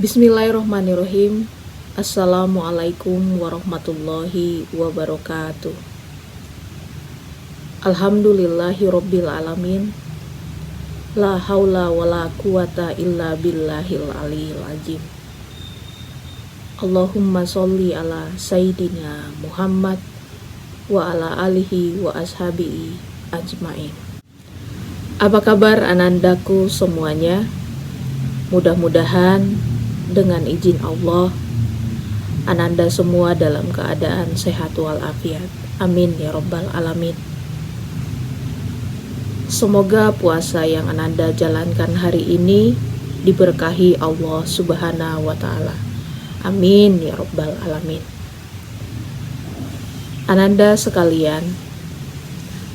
Bismillahirrohmanirrohim. Assalamualaikum warahmatullahi wabarakatuh. Alhamdulillahirabbil alamin. La haula wala quwata illa billahil aliyil azim. Allahumma sholli ala sayyidina Muhammad wa ala alihi wa ashabihi ajmain. Apa kabar anandaku semuanya? Mudah-mudahan dengan izin Allah, ananda semua dalam keadaan sehat walafiat. Amin ya rabbal alamin. Semoga puasa yang ananda jalankan hari ini diberkahi Allah subhanahu wa ta'ala. Amin ya rabbal alamin. Ananda sekalian,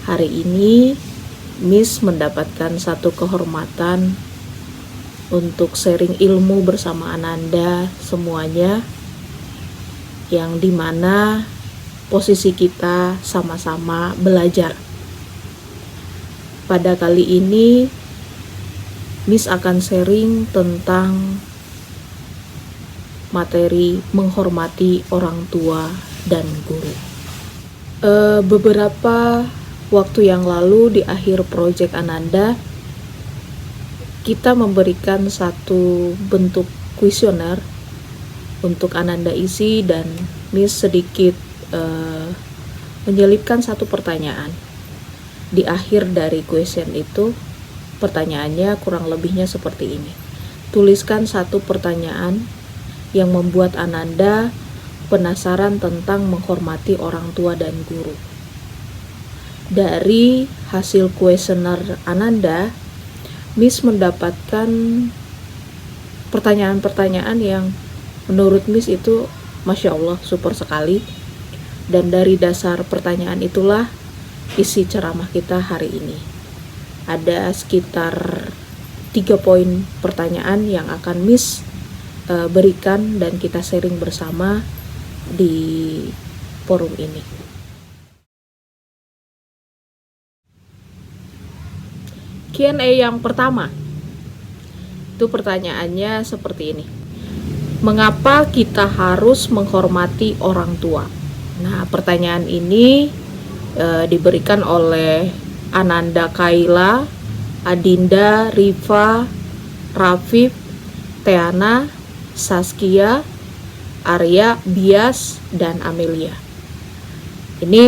hari ini Miss mendapatkan satu kehormatan untuk sharing ilmu bersama ananda semuanya, yang dimana posisi kita sama-sama belajar. Pada kali ini Miss akan sharing tentang materi menghormati orang tua dan guru. Beberapa waktu yang lalu di akhir proyek ananda, kita memberikan satu bentuk kuesioner untuk ananda isi, dan Miss sedikit menyelipkan satu pertanyaan. Di akhir dari kuesioner itu, pertanyaannya kurang lebihnya seperti ini. Tuliskan satu pertanyaan yang membuat ananda penasaran tentang menghormati orang tua dan guru. Dari hasil kuesioner ananda, Miss mendapatkan pertanyaan-pertanyaan yang menurut Miss itu Masya Allah super sekali. Dan dari dasar pertanyaan itulah isi ceramah kita hari ini. Ada sekitar 3 poin pertanyaan yang akan Miss berikan dan kita sharing bersama di forum ini. Q&A yang pertama, itu pertanyaannya seperti ini. Mengapa kita harus menghormati orang tua? Nah, pertanyaan ini diberikan oleh Ananda Kaila, Adinda, Riva, Rafif, Teana, Saskia, Arya, Bias, dan Amelia. Ini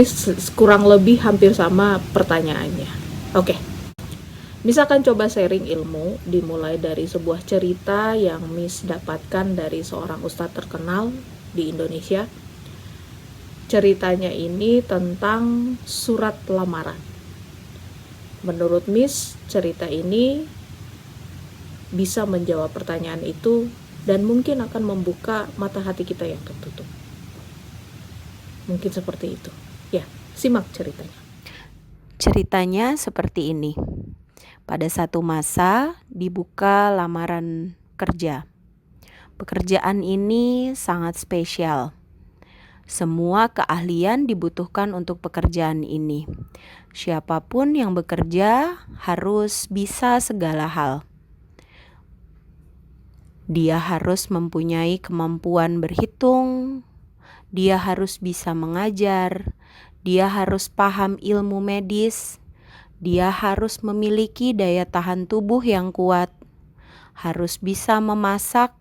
kurang lebih hampir sama pertanyaannya. Oke. Miss akan coba sharing ilmu dimulai dari sebuah cerita yang Miss dapatkan dari seorang ustadz terkenal di Indonesia. Ceritanya ini tentang surat lamaran. Menurut Miss, cerita ini bisa menjawab pertanyaan itu dan mungkin akan membuka mata hati kita yang tertutup. Mungkin seperti itu. Ya, simak ceritanya. Ceritanya seperti ini. Pada satu masa dibuka lamaran kerja. Pekerjaan ini sangat spesial. Semua keahlian dibutuhkan untuk pekerjaan ini. Siapapun yang bekerja harus bisa segala hal. Dia harus mempunyai kemampuan berhitung, dia harus bisa mengajar, dia harus paham ilmu medis, dia harus memiliki daya tahan tubuh yang kuat, harus bisa memasak.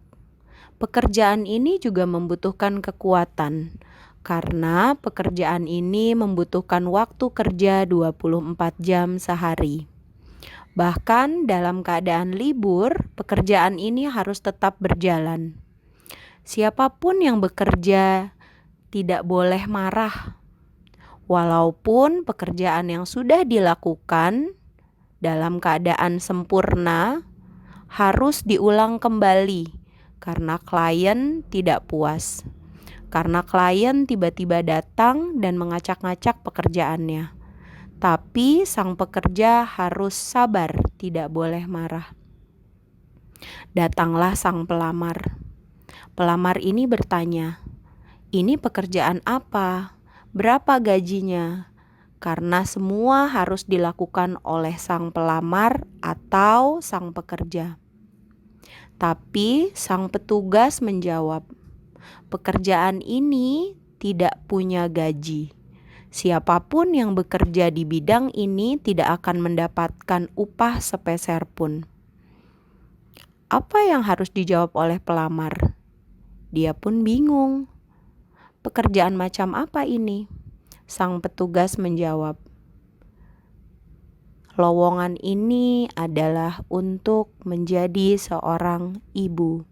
Pekerjaan ini juga membutuhkan kekuatan, karena pekerjaan ini membutuhkan waktu kerja 24 jam sehari. Bahkan dalam keadaan libur, pekerjaan ini harus tetap berjalan. Siapapun yang bekerja tidak boleh marah. Walaupun pekerjaan yang sudah dilakukan dalam keadaan sempurna harus diulang kembali karena klien tidak puas. Karena klien tiba-tiba datang dan mengacak-ngacak pekerjaannya. Tapi sang pekerja harus sabar, tidak boleh marah. Datanglah sang pelamar. Pelamar ini bertanya, "Ini pekerjaan apa? Berapa gajinya?" Karena semua harus dilakukan oleh sang pelamar atau sang pekerja. Tapi sang petugas menjawab, pekerjaan ini tidak punya gaji. Siapapun yang bekerja di bidang ini tidak akan mendapatkan upah sepeser pun. Apa yang harus dijawab oleh pelamar? Dia pun bingung. Pekerjaan macam apa ini? Sang petugas menjawab, lowongan ini adalah untuk menjadi seorang ibu.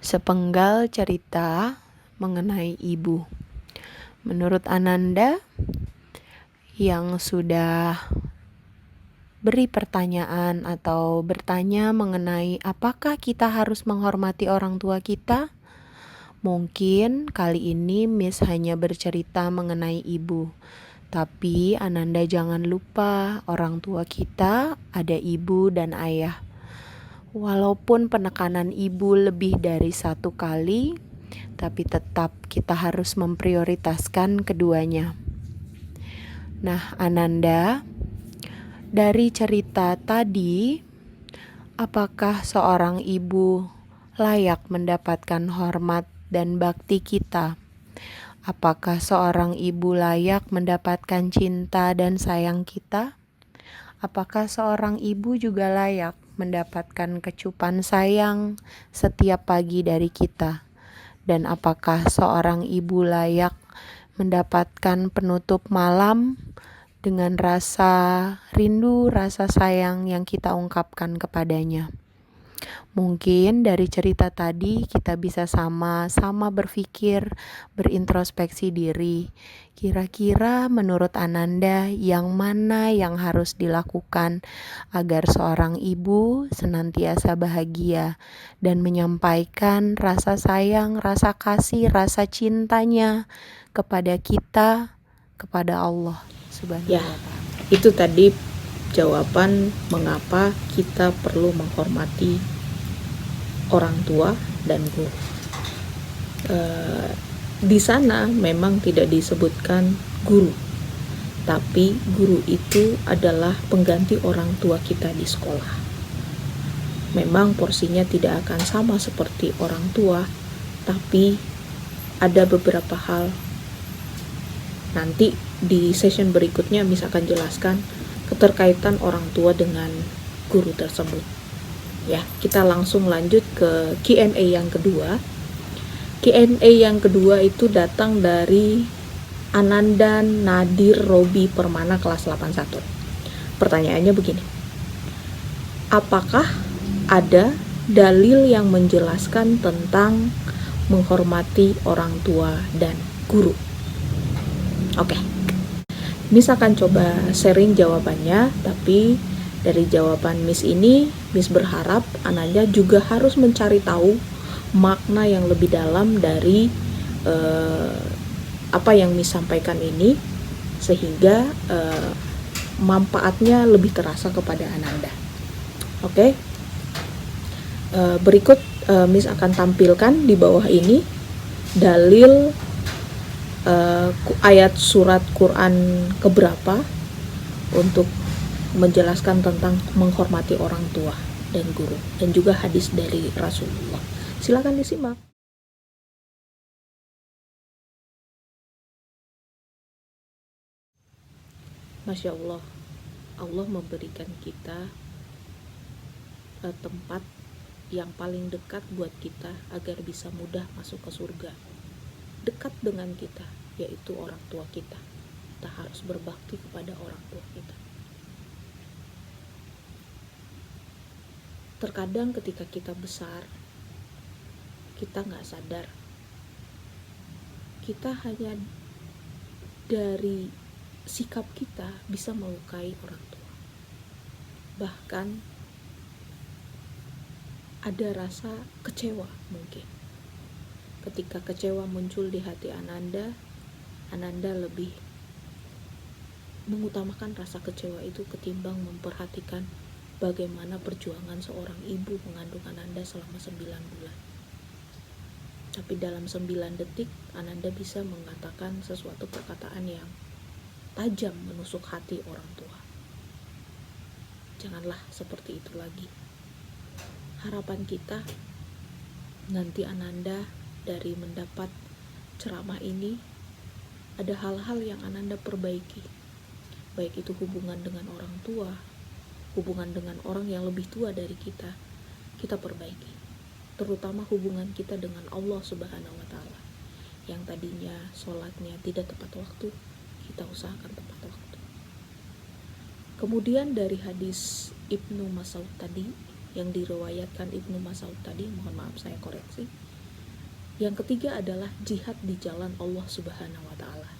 Sepenggal cerita mengenai ibu. Menurut Ananda yang sudah beri pertanyaan atau bertanya mengenai apakah kita harus menghormati orang tua kita, mungkin kali ini Miss hanya bercerita mengenai ibu. Tapi Ananda jangan lupa orang tua kita ada ibu dan ayah. Walaupun penekanan ibu lebih dari 1 kali, tapi tetap kita harus memprioritaskan keduanya. Nah, Ananda, dari cerita tadi, apakah seorang ibu layak mendapatkan hormat dan bakti kita? Apakah seorang ibu layak mendapatkan cinta dan sayang kita? Apakah seorang ibu juga layak mendapatkan kecupan sayang setiap pagi dari kita? Dan apakah seorang ibu layak mendapatkan penutup malam dengan rasa rindu, rasa sayang yang kita ungkapkan kepadanya? Mungkin dari cerita tadi kita bisa sama-sama berpikir, berintrospeksi diri. Kira-kira menurut Ananda yang mana yang harus dilakukan agar seorang ibu senantiasa bahagia dan menyampaikan rasa sayang, rasa kasih, rasa cintanya kepada kita, kepada Allah Subhanahu wa Ta'ala. Itu tadi jawaban mengapa kita perlu menghormati orang tua dan guru. Di sana memang tidak disebutkan guru, tapi guru itu adalah pengganti orang tua kita di sekolah. Memang porsinya tidak akan sama seperti orang tua, tapi ada beberapa hal. Nanti di session berikutnya misalkan jelaskan keterkaitan orang tua dengan guru tersebut. Ya, kita langsung lanjut ke Q&A yang kedua. Q&A yang kedua itu datang dari Ananda Nadir Robi Permana kelas 81. Pertanyaannya begini. Apakah ada dalil yang menjelaskan tentang menghormati orang tua dan guru? Oke. Miss akan coba sharing jawabannya, tapi dari jawaban Miss ini, Miss berharap Ananda juga harus mencari tahu makna yang lebih dalam dari apa yang Miss sampaikan ini, sehingga manfaatnya lebih terasa kepada Ananda. Oke. Berikut Miss akan tampilkan di bawah ini dalil ayat surat Quran keberapa untuk menjelaskan tentang menghormati orang tua dan guru, dan juga hadis dari Rasulullah. Silakan disimak. Masya Allah, Allah memberikan kita tempat yang paling dekat buat kita agar bisa mudah masuk ke surga. Dekat dengan kita, yaitu orang tua kita. Kita harus berbakti kepada orang tua kita. Terkadang ketika kita besar, kita nggak sadar. Kita hanya dari sikap kita bisa melukai orang tua. Bahkan ada rasa kecewa mungkin. Ketika kecewa muncul di hati Ananda lebih mengutamakan rasa kecewa itu ketimbang memperhatikan bagaimana perjuangan seorang ibu mengandung Ananda selama 9 bulan. Tapi dalam 9 detik Ananda bisa mengatakan sesuatu perkataan yang tajam menusuk hati orang tua. Janganlah seperti itu lagi. harapan kita nanti Ananda dari mendapat ceramah ini ada hal-hal yang Ananda perbaiki, baik itu hubungan dengan orang tua, hubungan dengan orang yang lebih tua dari kita perbaiki, terutama hubungan kita dengan Allah Subhanahu wa Ta'ala. Yang tadinya sholatnya tidak tepat waktu, kita usahakan tepat waktu. Kemudian dari hadis Ibnu Mas'ud tadi, yang diriwayatkan Ibnu Mas'ud tadi, mohon maaf saya koreksi. Yang ketiga adalah jihad di jalan Allah Subhanahu wa Ta'ala.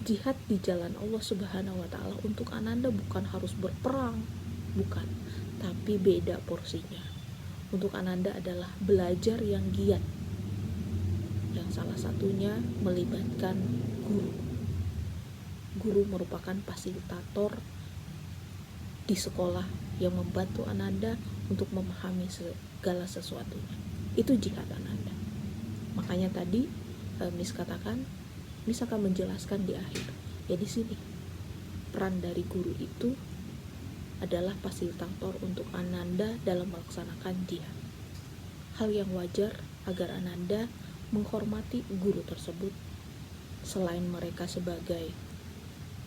Jihad di jalan Allah Subhanahu wa Ta'ala untuk Ananda bukan harus berperang, bukan, tapi beda porsinya. Untuk Ananda adalah belajar yang giat, yang salah satunya melibatkan guru. Guru merupakan fasilitator di sekolah yang membantu Ananda untuk memahami segala sesuatunya. Itu jihad Ananda. Makanya tadi Miss katakan, Miss akan menjelaskan di akhir. Ya di sini peran dari guru itu adalah fasilitator untuk Ananda dalam melaksanakan jihad. Hal yang wajar agar Ananda menghormati guru tersebut, selain mereka sebagai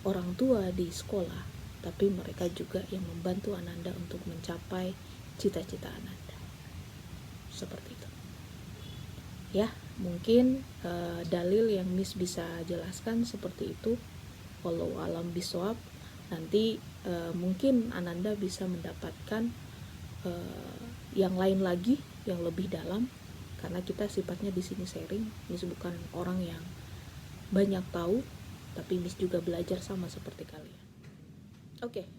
orang tua di sekolah, tapi mereka juga yang membantu Ananda untuk mencapai cita-cita Ananda. Seperti itu. Ya, mungkin dalil yang Miss bisa jelaskan seperti itu. Wallahu alam bisawab. Nanti mungkin Ananda bisa mendapatkan yang lain lagi, yang lebih dalam, karena kita sifatnya di sini sharing. Miss bukan orang yang banyak tahu, tapi Miss juga belajar sama seperti kalian. Oke.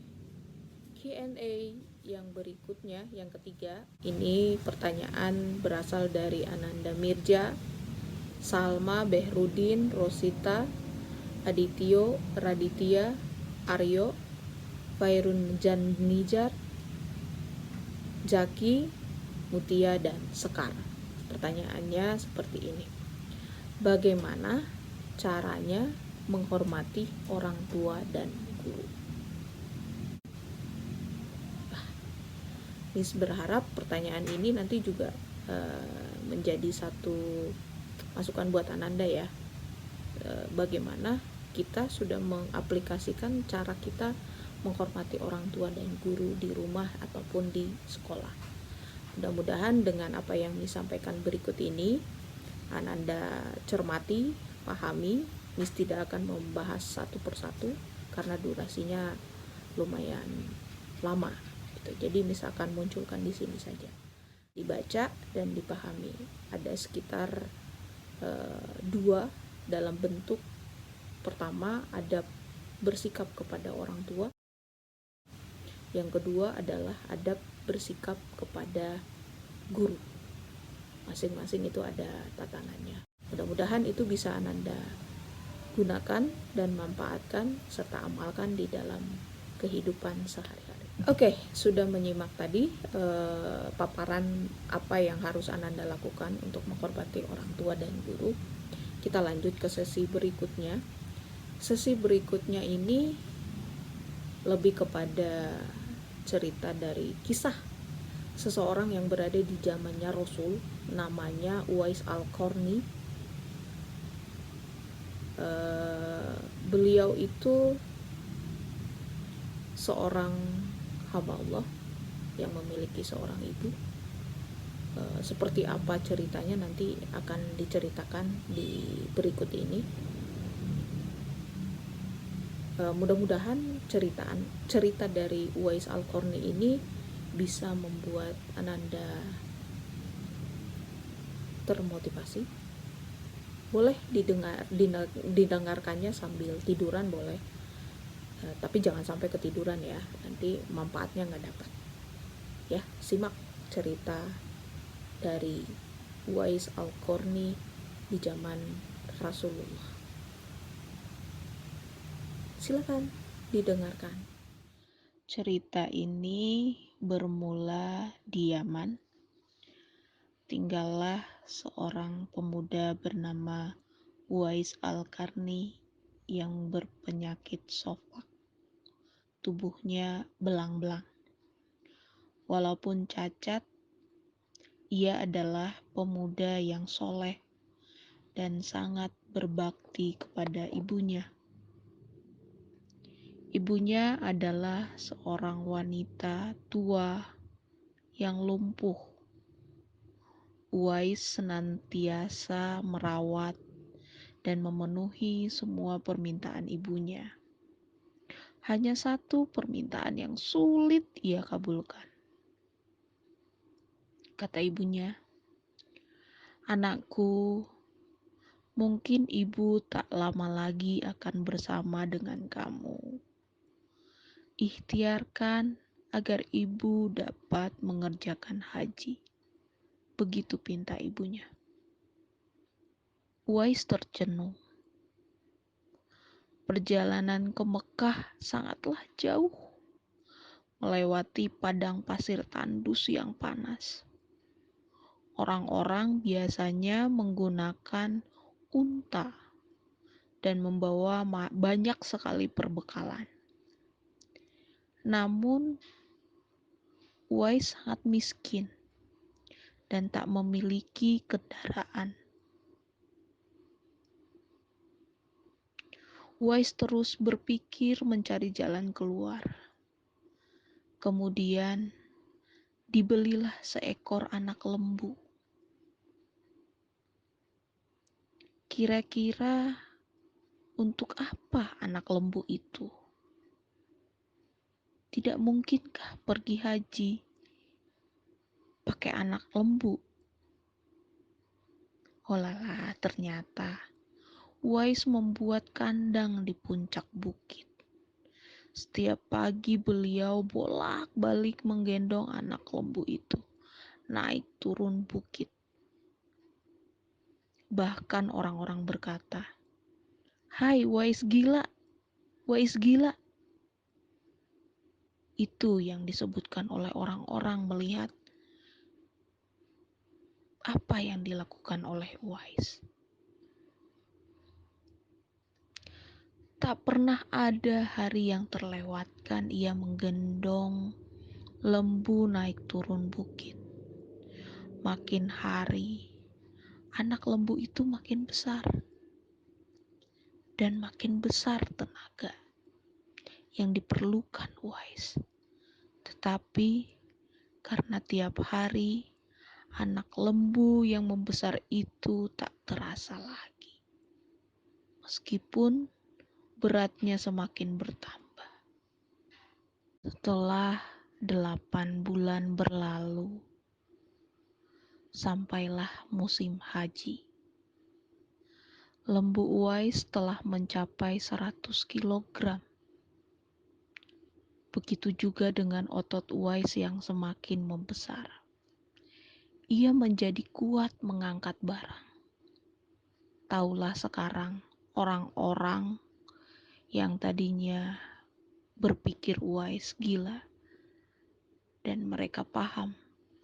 Q&A yang berikutnya, yang ketiga, ini pertanyaan berasal dari Ananda Mirja, Salma, Behrudin, Rosita, Adityo, Raditya, Aryo, Fairun Jannijar, Jaki, Mutia, dan Sekar. Pertanyaannya seperti ini: bagaimana caranya menghormati orang tua dan guru? Miss berharap pertanyaan ini nanti juga menjadi satu masukan buat Ananda ya. Bagaimana kita sudah mengaplikasikan cara kita menghormati orang tua dan guru di rumah ataupun di sekolah. Mudah-mudahan dengan apa yang disampaikan berikut ini Ananda cermati, pahami. Miss tidak akan membahas satu persatu karena durasinya lumayan lama. Jadi Miss akan munculkan di sini saja, dibaca dan dipahami. Ada sekitar 2 dalam bentuk. Pertama, adab bersikap kepada orang tua. Yang kedua adalah adab bersikap kepada guru. Masing-masing itu ada tatanannya. Mudah-mudahan itu bisa Ananda gunakan dan manfaatkan serta amalkan di dalam kehidupan sehari-hari. Oke, sudah menyimak tadi paparan apa yang harus Ananda lakukan untuk menghormati orang tua dan guru. Kita lanjut ke sesi berikutnya. Sesi berikutnya ini lebih kepada cerita dari kisah seseorang yang berada di zamannya Rasul, namanya Uwais Al-Qarni. Beliau itu seorang hamba Allah yang memiliki seorang ibu. Seperti apa ceritanya nanti akan diceritakan di berikut ini. Mudah-mudahan cerita dari Uwais Al-Qarni ini bisa membuat Ananda termotivasi. Boleh didengarkannya sambil tiduran boleh, tapi jangan sampai ketiduran ya, nanti manfaatnya nggak dapat ya. Simak cerita dari Uwais Al-Qarni di zaman Rasulullah. Silakan didengarkan. Cerita ini bermula di Yaman. Tinggallah seorang pemuda bernama Uwais Al-Qarni yang berpenyakit sofak. Tubuhnya belang-belang. Walaupun cacat, Ia adalah pemuda yang soleh dan sangat berbakti kepada ibunya. Ibunya adalah seorang wanita tua yang lumpuh. Uwais senantiasa merawat dan memenuhi semua permintaan ibunya. Hanya satu permintaan yang sulit ia kabulkan. Kata ibunya, "Anakku, mungkin ibu tak lama lagi akan bersama dengan kamu. Ikhtiarkan agar ibu dapat mengerjakan haji." Begitu pinta ibunya. Uwais tercenung. Perjalanan ke Mekah sangatlah jauh, melewati padang pasir tandus yang panas. Orang-orang biasanya menggunakan unta dan membawa banyak sekali perbekalan. Namun, Uwais sangat miskin dan tak memiliki kendaraan. Uwais terus berpikir mencari jalan keluar. Kemudian, dibelilah seekor anak lembu. Kira-kira untuk apa anak lembu itu? Tidak mungkinkah pergi haji pakai anak lembu? Olalah, ternyata Uwais membuat kandang di puncak bukit. Setiap pagi beliau bolak-balik menggendong anak lembu itu, naik turun bukit. Bahkan orang-orang berkata, "Hai Uwais gila, Uwais gila." Itu yang disebutkan oleh orang-orang melihat apa yang dilakukan oleh Uwais. Tak pernah ada hari yang terlewatkan ia menggendong lembu naik turun bukit. Makin hari, anak lembu itu makin besar. Dan makin besar tenaga yang diperlukan Uwais. Tetapi karena tiap hari anak lembu yang membesar itu tak terasa lagi. Meskipun beratnya semakin bertambah. Setelah 8 bulan berlalu, sampailah musim haji. Lembu Uwais telah mencapai 100 kilogram. Begitu juga dengan otot Uwais yang semakin membesar. Ia menjadi kuat mengangkat barang. Taulah sekarang orang-orang yang tadinya berpikir Uwais gila, dan mereka paham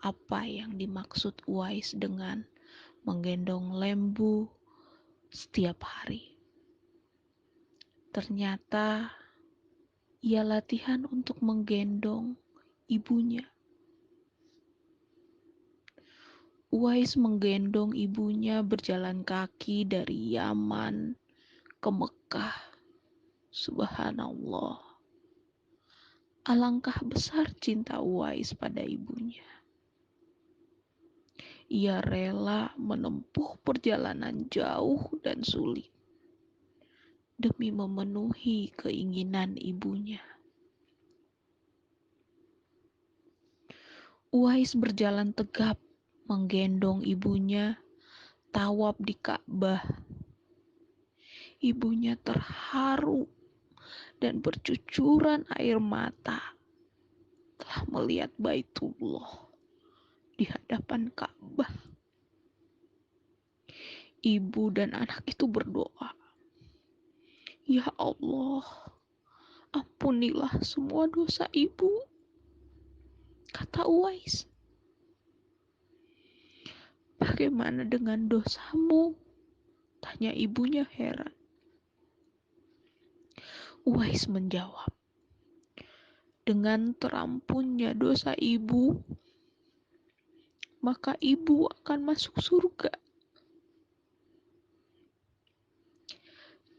apa yang dimaksud Uwais dengan menggendong lembu setiap hari. Ternyata ia latihan untuk menggendong ibunya. Uwais menggendong ibunya berjalan kaki dari Yaman ke Mekah. Subhanallah. Alangkah besar cinta Uwais pada ibunya. Ia rela menempuh perjalanan jauh dan sulit demi memenuhi keinginan ibunya. Uwais berjalan tegap menggendong ibunya tawaf di Ka'bah. Ibunya terharu dan bercucuran air mata telah melihat Baitullah di hadapan Ka'bah. Ibu dan anak itu berdoa, "Ya Allah, ampunilah semua dosa ibu," kata Uwais. "Bagaimana dengan dosamu?" tanya ibunya heran. Uwais menjawab, "Dengan terampunnya dosa ibu, maka ibu akan masuk surga.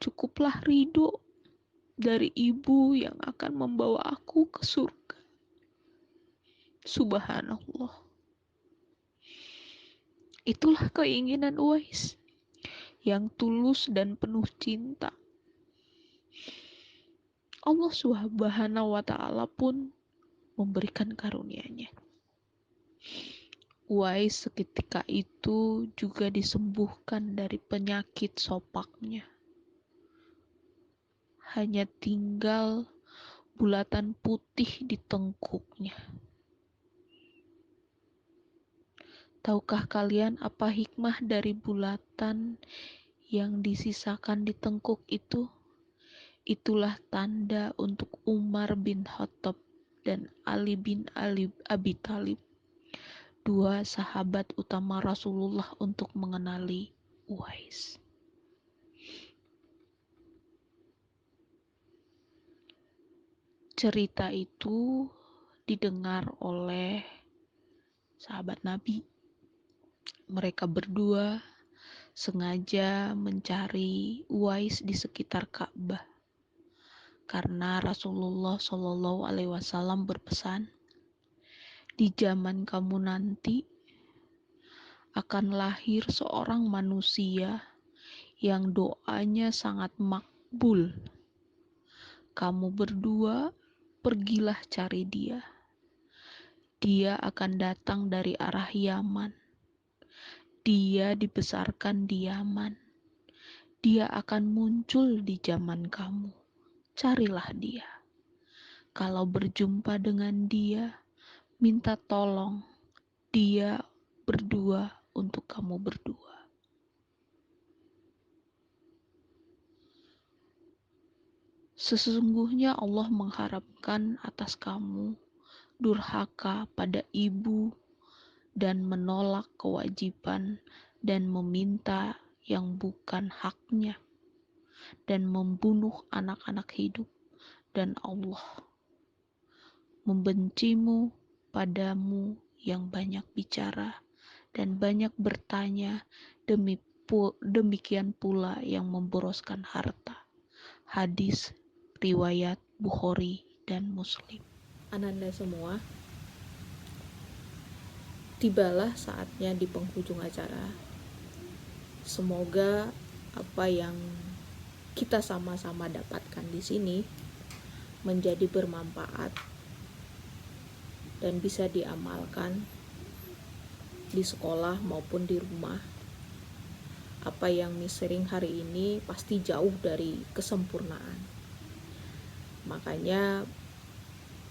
Cukuplah ridho dari ibu yang akan membawa aku ke surga. Subhanallah. Itulah keinginan Uwais yang tulus dan penuh cinta. Allah Subhanahu wa Ta'ala pun memberikan karunia-Nya. Uwais seketika itu juga disembuhkan dari penyakit sopaknya. Hanya tinggal bulatan putih di tengkuknya. Tahukah kalian apa hikmah dari bulatan yang disisakan di tengkuk itu? Itulah tanda untuk Umar bin Khattab dan Ali bin Abi Thalib, dua sahabat utama Rasulullah, untuk mengenali Uwais. Cerita itu didengar oleh sahabat Nabi. Mereka berdua sengaja mencari Uwais di sekitar Ka'bah karena Rasulullah Shallallahu Alaihi Wasallam berpesan, di zaman kamu nanti akan lahir seorang manusia yang doanya sangat makbul. Kamu berdua pergilah cari dia. Dia akan datang dari arah Yaman. Dia dibesarkan di Yaman. Dia akan muncul di zaman kamu. Carilah dia. Kalau berjumpa dengan dia, minta tolong dia berdua untuk kamu berdua. Sesungguhnya Allah mengharapkan atas kamu durhaka pada ibu dan menolak kewajiban dan meminta yang bukan haknya dan membunuh anak-anak hidup, dan Allah membencimu padamu yang banyak bicara dan banyak bertanya, demikian pula yang memboroskan harta. Hadis riwayat Bukhari dan Muslim. Ananda semua, tibalah saatnya di penghujung acara. Semoga apa yang kita sama-sama dapatkan di sini menjadi bermanfaat dan bisa diamalkan di sekolah maupun di rumah. Apa yang Miss sharing hari ini pasti jauh dari kesempurnaan. Makanya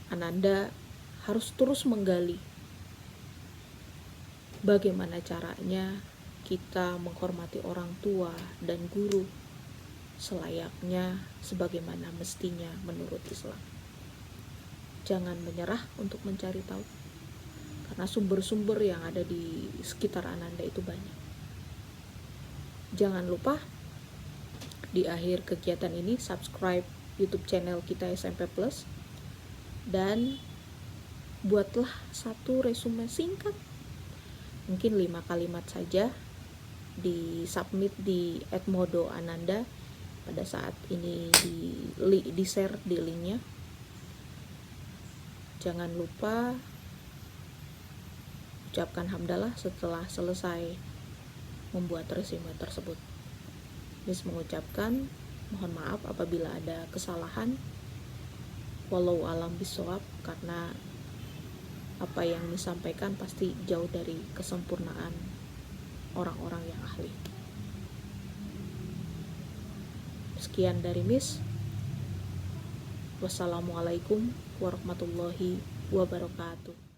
Ananda harus terus menggali bagaimana caranya kita menghormati orang tua dan guru selayaknya sebagaimana mestinya menurut Islam. Jangan menyerah untuk mencari tahu, karena sumber-sumber yang ada di sekitar Ananda itu banyak. Jangan lupa di akhir kegiatan ini subscribe YouTube channel kita SMP Plus dan buatlah satu resume singkat, mungkin 5 kalimat saja, di submit di @modo_ananda pada saat ini di share di linknya. Jangan lupa ucapkan hamdalah setelah selesai membuat resume tersebut. Miss mengucapkan mohon maaf apabila ada kesalahan. Wallahu alam bishawab, karena apa yang disampaikan pasti jauh dari kesempurnaan orang-orang yang ahli. Sekian dari Miss. Wassalamualaikum warahmatullahi wabarakatuh.